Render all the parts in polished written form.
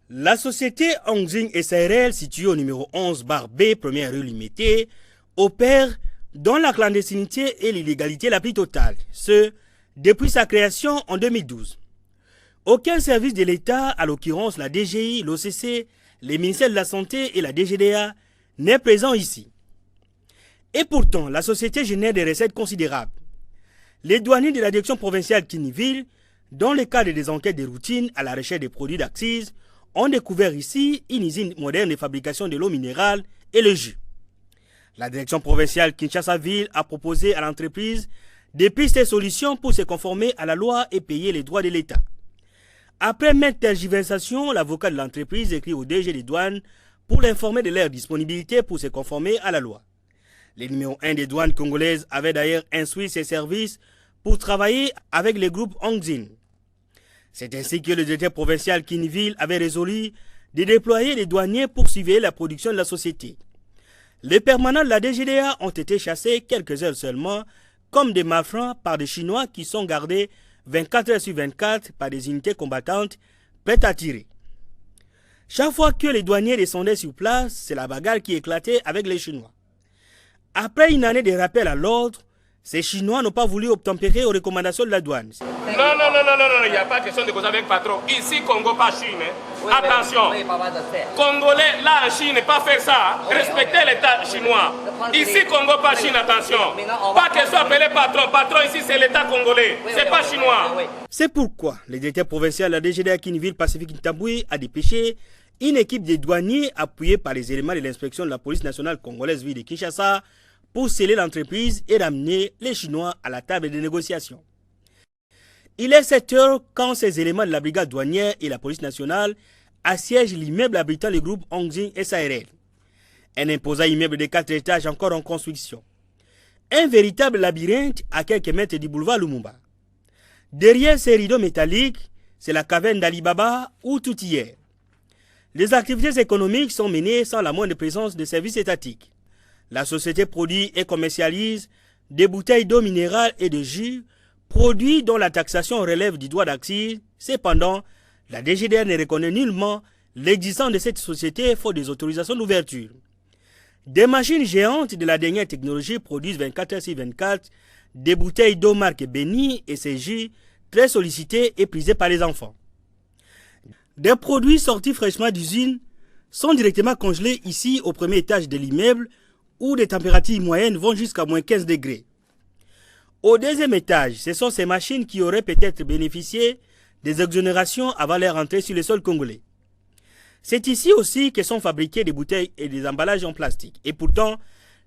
La société Hongxing SARL, située au numéro 11/B, première rue Limété, opère dans la clandestinité et l'illégalité la plus totale, ce, depuis sa création en 2012. Aucun service de l'État, à l'occurrence la DGI, l'OCC, les ministères de la Santé et la DGDA, n'est présent ici. Et pourtant, la société génère des recettes considérables. Les douaniers de la direction provinciale Kiniville, dans le cadre des enquêtes de routine à la recherche des produits d'accise, ont découvert ici une usine moderne de fabrication de l'eau minérale et le jus. La direction provinciale Kinshasa-Ville a proposé à l'entreprise des pistes et solutions pour se conformer à la loi et payer les droits de l'État. Après maintes tergiversations, l'avocat de l'entreprise écrit au DG des douanes pour l'informer de leur disponibilité pour se conformer à la loi. Le numéro 1 des douanes congolaises avait d'ailleurs instruit ses services pour travailler avec le groupe Hongxing. C'est ainsi que le directeur provincial Kiniville avait résolu de déployer les douaniers pour suivre la production de la société. Les permanents de la DGDA ont été chassés quelques heures seulement, comme des malfrats par des Chinois qui sont gardés 24 heures sur 24 par des unités combattantes prêtes à tirer. Chaque fois que les douaniers descendaient sur place, c'est la bagarre qui éclatait avec les Chinois. Après une année de rappel à l'ordre, ces Chinois n'ont pas voulu obtempérer aux recommandations de la douane. Non, il n'y a pas question de causer avec patron. Ici, Congo, pas Chine. Oui, attention, Congolais, là en Chine, pas faire ça. Respectez l'État chinois. Ici, Congo, pas Chine, attention. Pas que soit appelé patron. Patron ici, c'est l'État congolais. C'est pas chinois. C'est pourquoi le directeur provincial de la DGDA Kiniville Pacifique Ntaboué a dépêché une équipe de douaniers appuyée par les éléments de l'inspection de la police nationale congolaise ville de Kinshasa pour sceller l'entreprise et ramener les Chinois à la table des négociations. Il est 7 heures quand ces éléments de la brigade douanière et la police nationale assiègent l'immeuble abritant le groupe Hongxing SARL. Un imposant immeuble de 4 étages encore en construction. Un véritable labyrinthe à quelques mètres du boulevard Lumumba. Derrière ces rideaux métalliques, c'est la caverne d'Alibaba où tout y est. Les activités économiques sont menées sans la moindre présence de services étatiques. La société produit et commercialise des bouteilles d'eau minérale et de jus, produits dont la taxation relève du droit d'accise. Cependant, la DGDA ne reconnaît nullement l'existence de cette société faute des autorisations d'ouverture. Des machines géantes de la dernière technologie produisent 24 heures sur 24 des bouteilles d'eau marque Beni et ses jus très sollicités et prisés par les enfants. Des produits sortis fraîchement d'usine sont directement congelés ici au premier étage de l'immeuble où les températures moyennes vont jusqu'à moins 15 degrés. Au deuxième étage, ce sont ces machines qui auraient peut-être bénéficié des exonérations avant leur entrée sur le sol congolais. C'est ici aussi que sont fabriquées des bouteilles et des emballages en plastique. Et pourtant,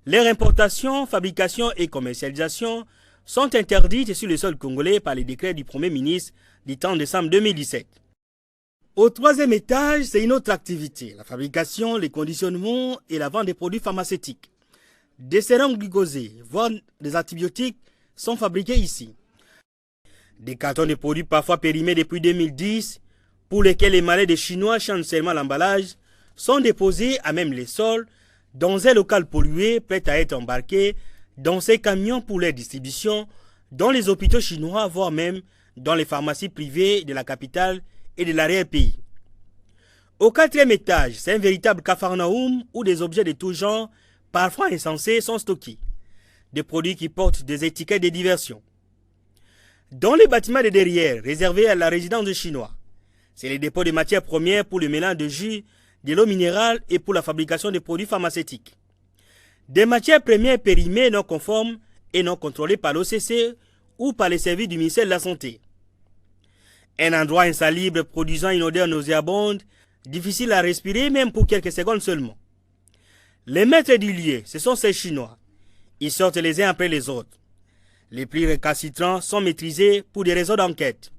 leur importation, fabrication et commercialisation sont interdites sur le sol congolais par les décrets du Premier ministre du 30 décembre 2017. Au troisième étage, c'est une autre activité, la fabrication, le conditionnement et la vente des produits pharmaceutiques. Des sérums glucosés, voire des antibiotiques, sont fabriqués ici. Des cartons de produits parfois périmés depuis 2010, pour lesquels les malais des Chinois changent seulement l'emballage, sont déposés à même les sols, dans un local pollué, prêt à être embarqué dans ces camions pour leur distribution, dans les hôpitaux chinois, voire même dans les pharmacies privées de la capitale et de l'arrière-pays. Au quatrième étage, c'est un véritable capharnaüm où des objets de tout genre, parfois insensés, sont stockés. Des produits qui portent des étiquettes de diversion. Dans les bâtiments de derrière, réservés à la résidence des Chinois, c'est les dépôts de matières premières pour le mélange de jus, de l'eau minérale et pour la fabrication de produits pharmaceutiques. Des matières premières périmées non conformes et non contrôlées par l'OCC ou par les services du ministère de la Santé. Un endroit insalubre produisant une odeur nauséabonde, difficile à respirer même pour quelques secondes seulement. Les maîtres du lieu, ce sont ces Chinois. Ils sortent les uns après les autres. Les plus récalcitrants sont maîtrisés pour des raisons d'enquête.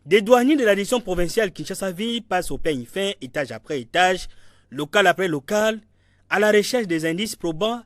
Des douaniers de la direction provinciale Kinshasa-Ville passent au peigne fin, étage après étage, local après local, à la recherche des indices probants